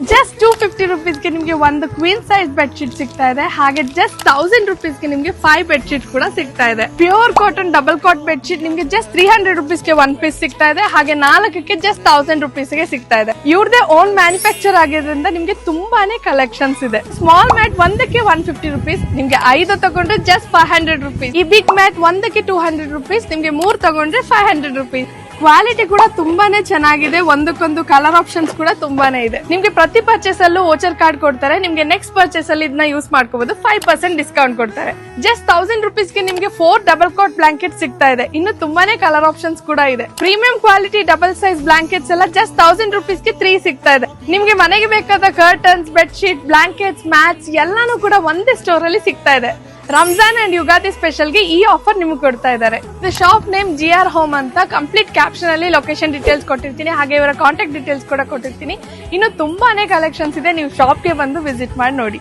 Just 250 ರುಪೀಸ್ಗೆ ನಿಮ್ಗೆ ಒಂದು queen size bed sheet ಸಿಗ್ತಾ ಇದೆ. ಹಾಗೆ ಜಸ್ಟ್ 1000 ರುಪೀಸ್ಗೆ ನಿಮ್ಗೆ 5 ಬೆಡ್ ಶೀಟ್ ಕೂಡ ಸಿಗ್ತಾ ಇದೆ. Pure cotton double cot bed sheet ನಿಮ್ಗೆ ಜಸ್ಟ್ 300 ರುಪೀಸ್ಗೆ 1 ಪೀಸ್ ಸಿಗ್ತಾ ಇದೆ. ಹಾಗೆ 4ಕ್ಕೆ ಜಸ್ಟ್ 1000 ರುಪೀಸ್ಗೆ ಸಿಗ್ತಾ ಇದೆ. ಇವ್ರದೇ ಓನ್ ಮ್ಯಾನುಫ್ಯಾಕ್ಚರ್ ಆಗಿರೋದ್ರಿಂದ ನಿಮ್ಗೆ ತುಂಬಾನೇ ಕಲೆಕ್ಷನ್ಸ್ ಇದೆ. ಸ್ಮಾಲ್ ಮ್ಯಾಟ್ ಒಂದಕ್ಕೆ 150 ರುಪೀಸ್, ನಿಮ್ಗೆ 5 ತಗೊಂಡ್ರೆ ಜಸ್ಟ್ 500 ರುಪೀಸ್. ಈ ಬಿಗ್ ಮ್ಯಾಟ್ ಒಂದಕ್ಕೆ 200 ರುಪೀಸ್, ನಿಮ್ಗೆ 3 ತಗೊಂಡ್ರೆ 500 ರುಪೀಸ್. ಕ್ವಾಲಿಟಿ ಕೂಡ ತುಂಬಾನೇ ಚೆನ್ನಾಗಿದೆ. ಒಂದಕ್ಕೊಂದು ಕಲರ್ ಆಪ್ಷನ್ಸ್ ಕೂಡ ತುಂಬಾನೇ ಇದೆ. ನಿಮ್ಗೆ ಪ್ರತಿ ಪರ್ಚೇಸ್ ಅಲ್ಲೂ ವೋಚರ್ ಕಾರ್ಡ್ ಕೊಡ್ತಾರೆ. ನಿಮ್ಗೆ ನೆಕ್ಸ್ಟ್ ಪರ್ಚೇಸ್ ಅಲ್ಲಿ ಇದನ್ನ ಯೂಸ್ ಮಾಡ್ಕೋಬಹುದು. 5% ಡಿಸ್ಕೌಂಟ್ ಕೊಡ್ತಾರೆ. ಜಸ್ಟ್ 1000 ರುಪೀಸ್ಗೆ ನಿಮ್ಗೆ 4 ಡಬಲ್ ಕಾಟ್ ಬ್ಲಾಂಕೆಟ್ ಸಿಗ್ತಾ ಇದೆ. ಇನ್ನು ತುಂಬಾನೇ ಕಲರ್ ಆಪ್ಷನ್ಸ್ ಕೂಡ ಇದೆ. Premium quality double size blankets ಎಲ್ಲ ಜಸ್ಟ್ 1000 ರುಪೀಸ್ಗೆ 3 ಸಿಗ್ತಾ ಇದೆ. ನಿಮ್ಗೆ ಮನೆಗೆ ಬೇಕಾದ curtains, bed sheet, blankets, mats ಎಲ್ಲಾನು ಕೂಡ ಒಂದೇ ಸ್ಟೋರ್ ಅಲ್ಲಿ ಸಿಗ್ತಾ ಇದೆ. ರಂಜಾನ್ ಅಂಡ್ ಯುಗಾದಿ ಸ್ಪೆಷಲ್ ಗೆ ಈ ಆಫರ್ ನಿಮ್ಗೆ ಕೊಡ್ತಾ ಇದ್ದಾರೆ. ಶಾಪ್ ನೇಮ್ GR ಹೋಮ್ ಅಂತ. ಕಂಪ್ಲೀಟ್ ಕ್ಯಾಪ್ಷನ್ ಅಲ್ಲಿ ಲೊಕೇಶನ್ ಡೀಟೇಲ್ಸ್ ಕೊಟ್ಟಿರ್ತೀನಿ. ಹಾಗೆ ಇವರ ಕಾಂಟ್ಯಾಕ್ಟ್ ಡೀಟೇಲ್ಸ್ ಕೂಡ ಕೊಟ್ಟಿರ್ತೀನಿ. ಇನ್ನು ತುಂಬಾನೇ ಕಲೆಕ್ಷನ್ಸ್ ಇದೆ. ನೀವು ಶಾಪ್ ಗೆ ಬಂದು ವಿಸಿಟ್ ಮಾಡಿ ನೋಡಿ.